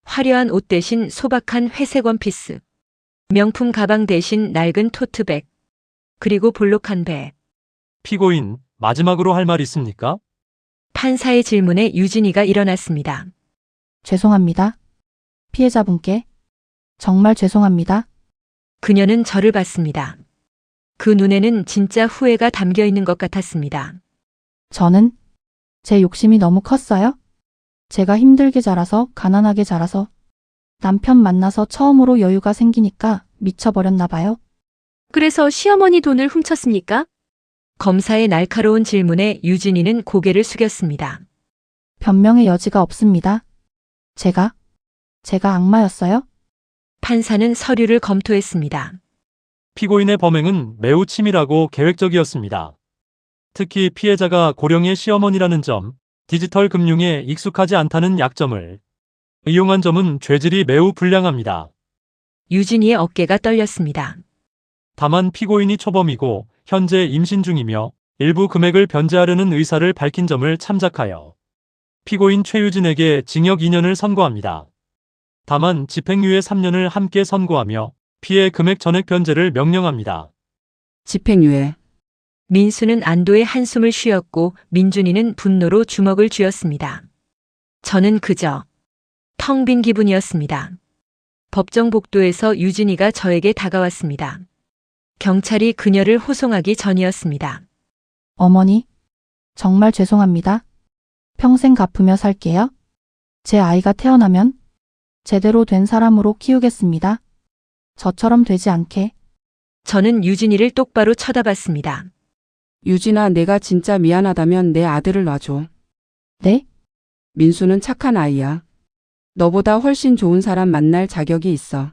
화려한 옷 대신 소박한 회색 원피스. 명품 가방 대신 낡은 토트백. 그리고 볼록한 배.
피고인, 마지막으로 할 말 있습니까?
판사의 질문에 유진이가 일어났습니다.
죄송합니다. 피해자분께. 정말 죄송합니다.
그녀는 저를 봤습니다. 그 눈에는 진짜 후회가 담겨 있는 것 같았습니다.
저는 제 욕심이 너무 컸어요. 제가 힘들게 자라서 가난하게 자라서 남편 만나서 처음으로 여유가 생기니까 미쳐버렸나 봐요.
그래서 시어머니 돈을 훔쳤습니까? 검사의 날카로운 질문에 유진이는 고개를 숙였습니다.
변명의 여지가 없습니다. 제가 악마였어요?
판사는 서류를 검토했습니다.
피고인의 범행은 매우 치밀하고 계획적이었습니다. 특히 피해자가 고령의 시어머니라는 점, 디지털 금융에 익숙하지 않다는 약점을 이용한 점은 죄질이 매우 불량합니다.
유진이의 어깨가 떨렸습니다.
다만 피고인이 초범이고 현재 임신 중이며 일부 금액을 변제하려는 의사를 밝힌 점을 참작하여 피고인 최유진에게 징역 2년을 선고합니다. 다만 집행유예 3년을 함께 선고하며 피해 금액 전액 변제를 명령합니다.
집행유예.
민수는 안도의 한숨을 쉬었고 민준이는 분노로 주먹을 쥐었습니다. 저는 그저 텅 빈 기분이었습니다. 법정 복도에서 유진이가 저에게 다가왔습니다. 경찰이 그녀를 호송하기 전이었습니다.
어머니, 정말 죄송합니다. 평생 갚으며 살게요. 제 아이가 태어나면 제대로 된 사람으로 키우겠습니다. 저처럼 되지 않게.
저는 유진이를 똑바로 쳐다봤습니다.
유진아, 내가 진짜 미안하다면 내 아들을 놔줘.
네?
민수는 착한 아이야. 너보다 훨씬 좋은 사람 만날 자격이 있어.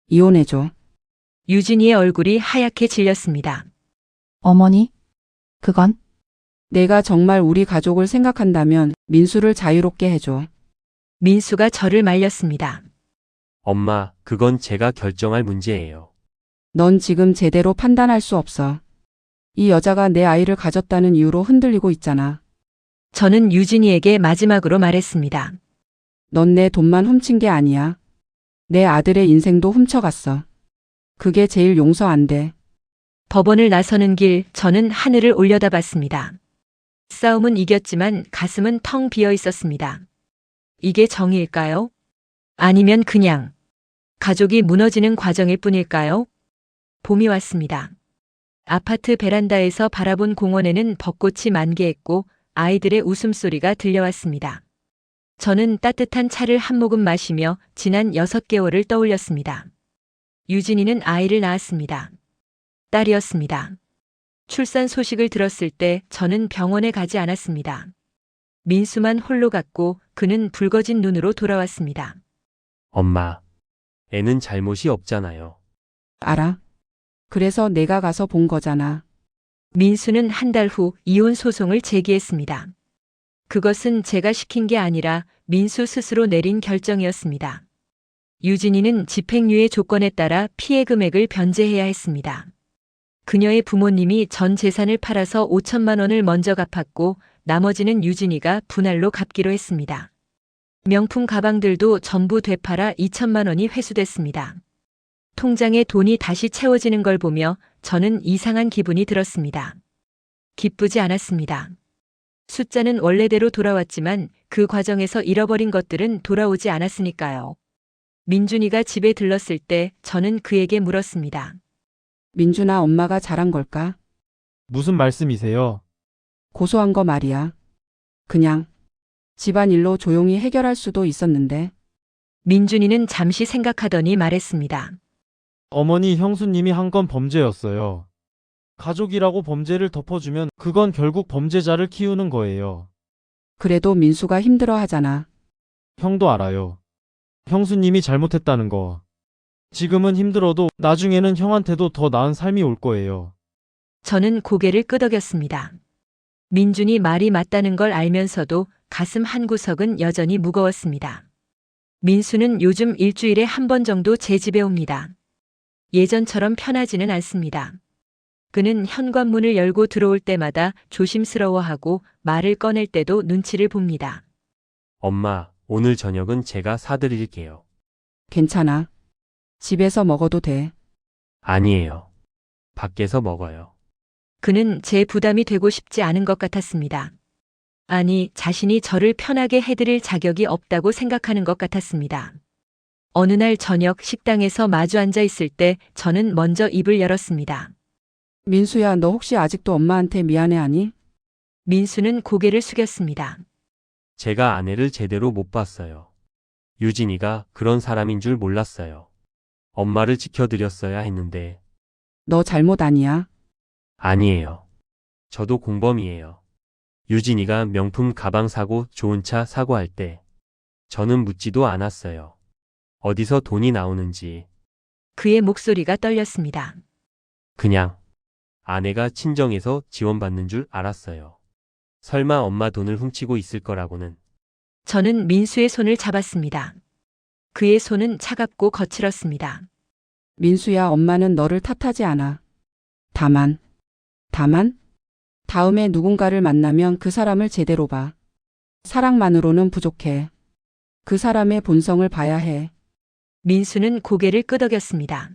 이혼해줘.
유진이의 얼굴이 하얗게 질렸습니다.
어머니, 그건
내가 정말 우리 가족을 생각한다면 민수를 자유롭게 해줘.
민수가 저를 말렸습니다.
엄마, 그건 제가 결정할 문제예요.
넌 지금 제대로 판단할 수 없어. 이 여자가 내 아이를 가졌다는 이유로 흔들리고 있잖아.
저는 유진이에게 마지막으로 말했습니다.
넌 내 돈만 훔친 게 아니야. 내 아들의 인생도 훔쳐갔어. 그게 제일 용서 안 돼.
법원을 나서는 길 저는 하늘을 올려다봤습니다. 싸움은 이겼지만 가슴은 텅 비어 있었습니다. 이게 정의일까요? 아니면 그냥 가족이 무너지는 과정일 뿐일까요? 봄이 왔습니다. 아파트 베란다에서 바라본 공원에는 벚꽃이 만개했고 아이들의 웃음소리가 들려왔습니다. 저는 따뜻한 차를 한 모금 마시며 지난 6개월을 떠올렸습니다. 유진이는 아이를 낳았습니다. 딸이었습니다. 출산 소식을 들었을 때 저는 병원에 가지 않았습니다. 민수만 홀로 갔고 그는 붉어진 눈으로 돌아왔습니다.
엄마, 애는 잘못이 없잖아요.
알아. 그래서 내가 가서 본 거잖아.
민수는 한 달 후 이혼 소송을 제기했습니다. 그것은 제가 시킨 게 아니라 민수 스스로 내린 결정이었습니다. 유진이는 집행유예 조건에 따라 피해 금액을 변제해야 했습니다. 그녀의 부모님이 전 재산을 팔아서 5천만 원을 먼저 갚았고 나머지는 유진이가 분할로 갚기로 했습니다. 명품 가방들도 전부 되팔아 2천만 원이 회수됐습니다. 통장에 돈이 다시 채워지는 걸 보며 저는 이상한 기분이 들었습니다. 기쁘지 않았습니다. 숫자는 원래대로 돌아왔지만 그 과정에서 잃어버린 것들은 돌아오지 않았으니까요. 민준이가 집에 들렀을 때 저는 그에게 물었습니다.
민준아, 엄마가 잘한 걸까?
무슨 말씀이세요?
고소한 거 말이야. 그냥 집안일로 조용히 해결할 수도 있었는데.
민준이는 잠시 생각하더니 말했습니다.
어머니, 형수님이 한 건 범죄였어요. 가족이라고 범죄를 덮어주면 그건 결국 범죄자를 키우는 거예요.
그래도 민수가 힘들어 하잖아.
형도 알아요. 형수님이 잘못했다는 거. 지금은 힘들어도 나중에는 형한테도 더 나은 삶이 올 거예요.
저는 고개를 끄덕였습니다. 민준이 말이 맞다는 걸 알면서도 가슴 한구석은 여전히 무거웠습니다. 민수는 요즘 일주일에 한 번 정도 제 집에 옵니다. 예전처럼 편하지는 않습니다. 그는 현관문을 열고 들어올 때마다 조심스러워하고 말을 꺼낼 때도 눈치를 봅니다.
엄마, 오늘 저녁은 제가 사드릴게요.
괜찮아. 집에서 먹어도 돼.
아니에요. 밖에서 먹어요.
그는 제 부담이 되고 싶지 않은 것 같았습니다. 아니, 자신이 저를 편하게 해드릴 자격이 없다고 생각하는 것 같았습니다. 어느 날 저녁 식당에서 마주 앉아 있을 때 저는 먼저 입을 열었습니다.
민수야, 너 혹시 아직도 엄마한테 미안해하니?
민수는 고개를 숙였습니다.
제가 아내를 제대로 못 봤어요. 유진이가 그런 사람인 줄 몰랐어요. 엄마를 지켜드렸어야 했는데.
너 잘못 아니야.
아니에요. 저도 공범이에요. 유진이가 명품 가방 사고 좋은 차 사고 할 때 저는 묻지도 않았어요. 어디서 돈이 나오는지.
그의 목소리가 떨렸습니다.
그냥 아내가 친정에서 지원받는 줄 알았어요. 설마 엄마 돈을 훔치고 있을 거라고는.
저는 민수의 손을 잡았습니다. 그의 손은 차갑고 거칠었습니다.
민수야, 엄마는 너를 탓하지 않아. 다만, 다음에 누군가를 만나면 그 사람을 제대로 봐. 사랑만으로는 부족해. 그 사람의 본성을 봐야 해.
민수는 고개를 끄덕였습니다.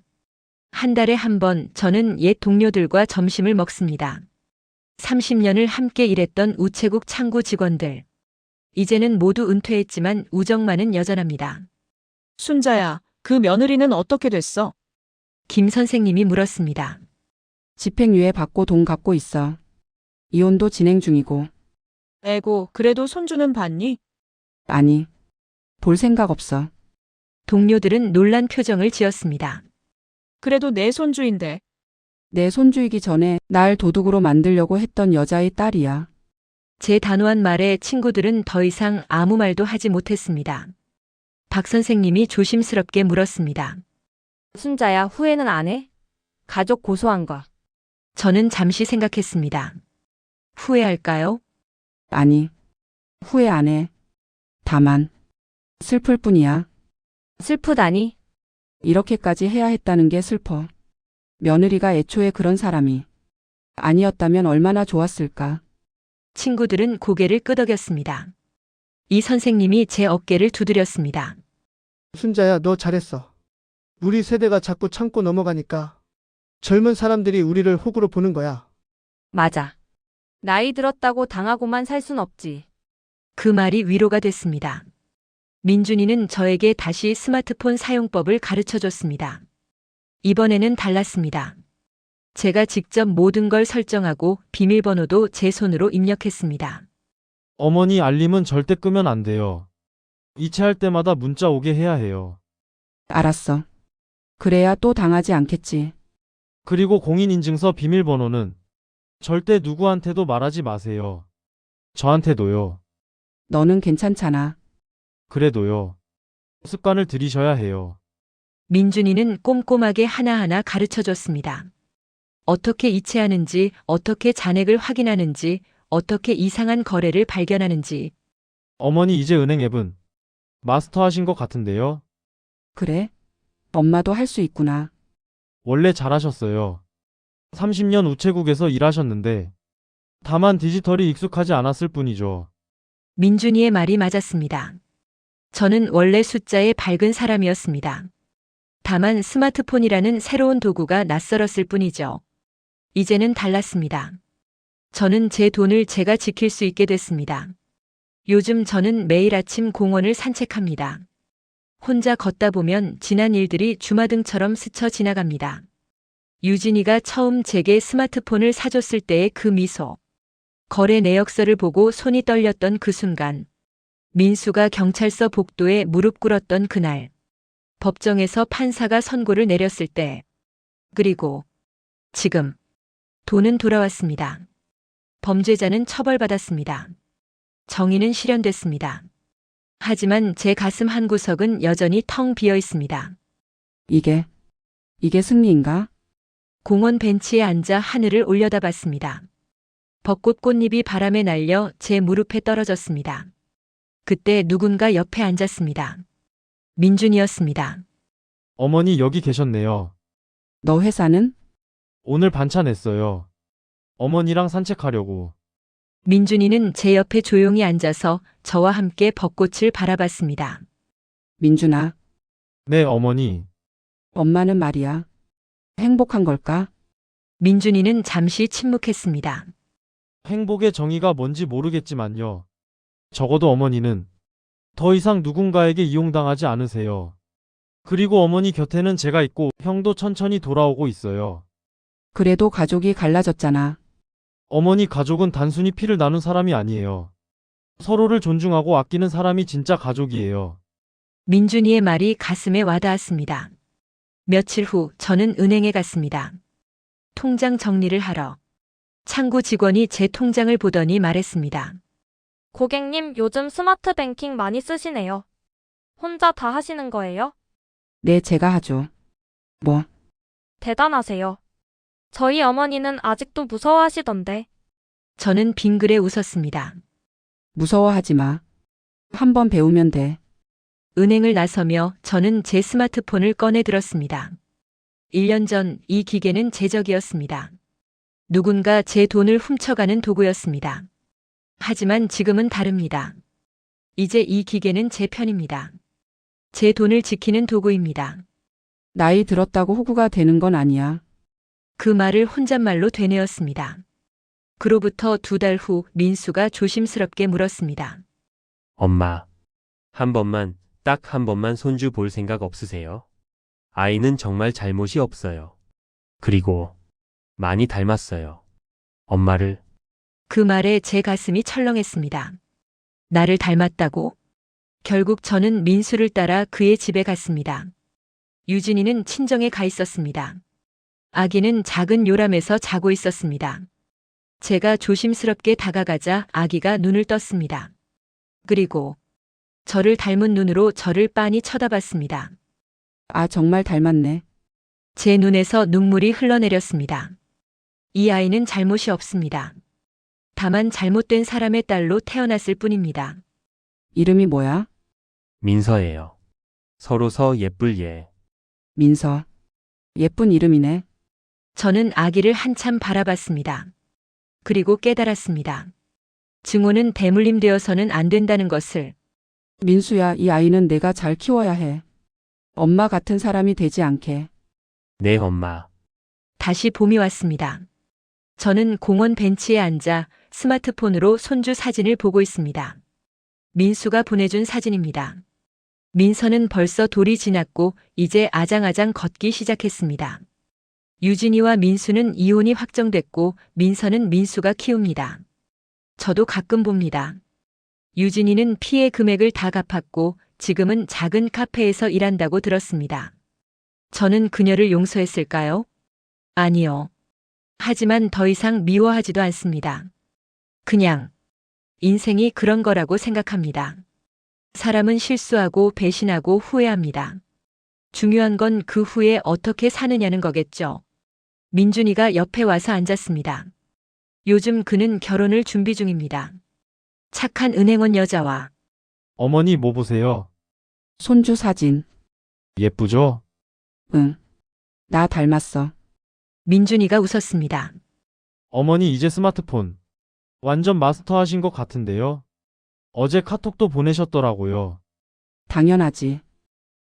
한 달에 한 번 저는 옛 동료들과 점심을 먹습니다. 30년을 함께 일했던 우체국 창구 직원들. 이제는 모두 은퇴했지만 우정만은 여전합니다.
순자야, 그 며느리는 어떻게 됐어?
김 선생님이 물었습니다.
집행유예 받고 돈 갚고 있어. 이혼도 진행 중이고.
에고, 그래도 손주는 봤니?
아니, 볼 생각 없어.
동료들은 놀란 표정을 지었습니다.
그래도 내 손주인데.
내 손주이기 전에 날 도둑으로 만들려고 했던 여자의 딸이야.
제 단호한 말에 친구들은 더 이상 아무 말도 하지 못했습니다. 박 선생님이 조심스럽게 물었습니다.
순자야, 후회는 안 해? 가족 고소한 거.
저는 잠시 생각했습니다. 후회할까요?
아니, 후회 안 해. 다만, 슬플 뿐이야.
슬프다니?
이렇게까지 해야 했다는 게 슬퍼. 며느리가 애초에 그런 사람이 아니었다면 얼마나 좋았을까.
친구들은 고개를 끄덕였습니다. 이 선생님이 제 어깨를 두드렸습니다.
순자야, 너 잘했어. 우리 세대가 자꾸 참고 넘어가니까 젊은 사람들이 우리를 호구로 보는 거야.
맞아. 나이 들었다고 당하고만 살 순 없지.
그 말이 위로가 됐습니다. 민준이는 저에게 다시 스마트폰 사용법을 가르쳐줬습니다. 이번에는 달랐습니다. 제가 직접 모든 걸 설정하고 비밀번호도 제 손으로 입력했습니다.
어머니 알림은 절대 끄면 안 돼요. 이체할 때마다 문자 오게 해야 해요.
알았어. 그래야 또 당하지 않겠지.
그리고 공인인증서 비밀번호는 절대 누구한테도 말하지 마세요. 저한테도요.
너는 괜찮잖아.
그래도요. 습관을 들이셔야 해요.
민준이는 꼼꼼하게 하나하나 가르쳐줬습니다. 어떻게 이체하는지, 어떻게 잔액을 확인하는지, 어떻게 이상한 거래를 발견하는지.
어머니 이제 은행 앱은 마스터하신 것 같은데요.
그래? 엄마도 할 수 있구나.
원래 잘하셨어요. 30년 우체국에서 일하셨는데 다만 디지털이 익숙하지 않았을 뿐이죠.
민준이의 말이 맞았습니다. 저는 원래 숫자에 밝은 사람이었습니다. 다만 스마트폰이라는 새로운 도구가 낯설었을 뿐이죠. 이제는 달랐습니다. 저는 제 돈을 제가 지킬 수 있게 됐습니다. 요즘 저는 매일 아침 공원을 산책합니다. 혼자 걷다 보면 지난 일들이 주마등처럼 스쳐 지나갑니다. 유진이가 처음 제게 스마트폰을 사줬을 때의 그 미소. 거래 내역서를 보고 손이 떨렸던 그 순간. 민수가 경찰서 복도에 무릎 꿇었던 그날. 법정에서 판사가 선고를 내렸을 때. 그리고 지금. 돈은 돌아왔습니다. 범죄자는 처벌받았습니다. 정의는 실현됐습니다. 하지만 제 가슴 한 구석은 여전히 텅 비어 있습니다.
이게 승리인가?
공원 벤치에 앉아 하늘을 올려다봤습니다. 벚꽃 꽃잎이 바람에 날려 제 무릎에 떨어졌습니다. 그때 누군가 옆에 앉았습니다. 민준이었습니다.
어머니 여기 계셨네요.
너 회사는?
오늘 반차 냈어요. 어머니랑 산책하려고.
민준이는 제 옆에 조용히 앉아서 저와 함께 벚꽃을 바라봤습니다.
민준아,
네, 어머니.
엄마는 말이야. 행복한 걸까?
민준이는 잠시 침묵했습니다.
행복의 정의가 뭔지 모르겠지만요. 적어도 어머니는 더 이상 누군가에게 이용당하지 않으세요. 그리고 어머니 곁에는 제가 있고 형도 천천히 돌아오고 있어요.
그래도 가족이 갈라졌잖아.
어머니 가족은 단순히 피를 나눈 사람이 아니에요. 서로를 존중하고 아끼는 사람이 진짜 가족이에요.
민준이의 말이 가슴에 와닿았습니다. 며칠 후 저는 은행에 갔습니다. 통장 정리를 하러. 창구 직원이 제 통장을 보더니 말했습니다.
고객님, 요즘 스마트 뱅킹 많이 쓰시네요. 혼자 다 하시는 거예요?
네, 제가 하죠. 뭐?
대단하세요. 저희 어머니는 아직도 무서워하시던데.
저는 빙그레 웃었습니다.
무서워하지 마. 한번 배우면 돼.
은행을 나서며 저는 제 스마트폰을 꺼내 들었습니다. 1년 전 이 기계는 제 적이었습니다. 누군가 제 돈을 훔쳐가는 도구였습니다. 하지만 지금은 다릅니다. 이제 이 기계는 제 편입니다. 제 돈을 지키는 도구입니다.
나이 들었다고 호구가 되는 건 아니야.
그 말을 혼잣말로 되뇌었습니다. 그로부터 2달 후 민수가 조심스럽게 물었습니다.
엄마, 한 번만, 딱 한 번만 손주 볼 생각 없으세요? 아이는 정말 잘못이 없어요. 그리고 많이 닮았어요. 엄마를.
그 말에 제 가슴이 철렁했습니다. 나를 닮았다고? 결국 저는 민수를 따라 그의 집에 갔습니다. 유진이는 친정에 가 있었습니다. 아기는 작은 요람에서 자고 있었습니다. 제가 조심스럽게 다가가자 아기가 눈을 떴습니다. 그리고 저를 닮은 눈으로 저를 빤히 쳐다봤습니다.
아, 정말 닮았네.
제 눈에서 눈물이 흘러내렸습니다. 이 아이는 잘못이 없습니다. 다만 잘못된 사람의 딸로 태어났을 뿐입니다.
이름이 뭐야?
민서예요. 서로서 예쁠 예.
민서. 예쁜 이름이네.
저는 아기를 한참 바라봤습니다. 그리고 깨달았습니다. 증오는 대물림되어서는 안 된다는 것을.
민수야, 이 아이는 내가 잘 키워야 해. 엄마 같은 사람이 되지 않게.
네, 엄마.
다시 봄이 왔습니다. 저는 공원 벤치에 앉아 스마트폰으로 손주 사진을 보고 있습니다. 민수가 보내준 사진입니다. 민서는 벌써 돌이 지났고 이제 아장아장 걷기 시작했습니다. 유진이와 민수는 이혼이 확정됐고 민서는 민수가 키웁니다. 저도 가끔 봅니다. 유진이는 피해 금액을 다 갚았고 지금은 작은 카페에서 일한다고 들었습니다. 저는 그녀를 용서했을까요? 아니요. 하지만 더 이상 미워하지도 않습니다. 그냥 인생이 그런 거라고 생각합니다. 사람은 실수하고 배신하고 후회합니다. 중요한 건 그 후에 어떻게 사느냐는 거겠죠. 민준이가 옆에 와서 앉았습니다. 요즘 그는 결혼을 준비 중입니다. 착한 은행원 여자와.
어머니 뭐 보세요?
손주 사진.
예쁘죠?
응. 나 닮았어.
민준이가 웃었습니다.
어머니 이제 스마트폰 완전 마스터하신 것 같은데요? 어제 카톡도 보내셨더라고요.
당연하지.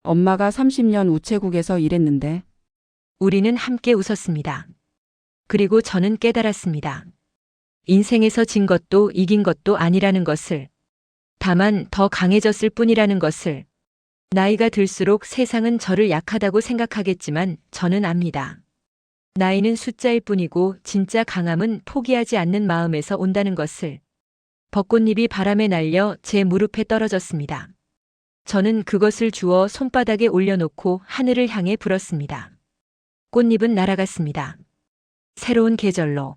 엄마가 30년 우체국에서 일했는데.
우리는 함께 웃었습니다. 그리고 저는 깨달았습니다. 인생에서 진 것도 이긴 것도 아니라는 것을. 다만 더 강해졌을 뿐이라는 것을. 나이가 들수록 세상은 저를 약하다고 생각하겠지만 저는 압니다. 나이는 숫자일 뿐이고 진짜 강함은 포기하지 않는 마음에서 온다는 것을. 벚꽃잎이 바람에 날려 제 무릎에 떨어졌습니다. 저는 그것을 주워 손바닥에 올려놓고 하늘을 향해 불었습니다. 꽃잎은 날아갔습니다. 새로운 계절로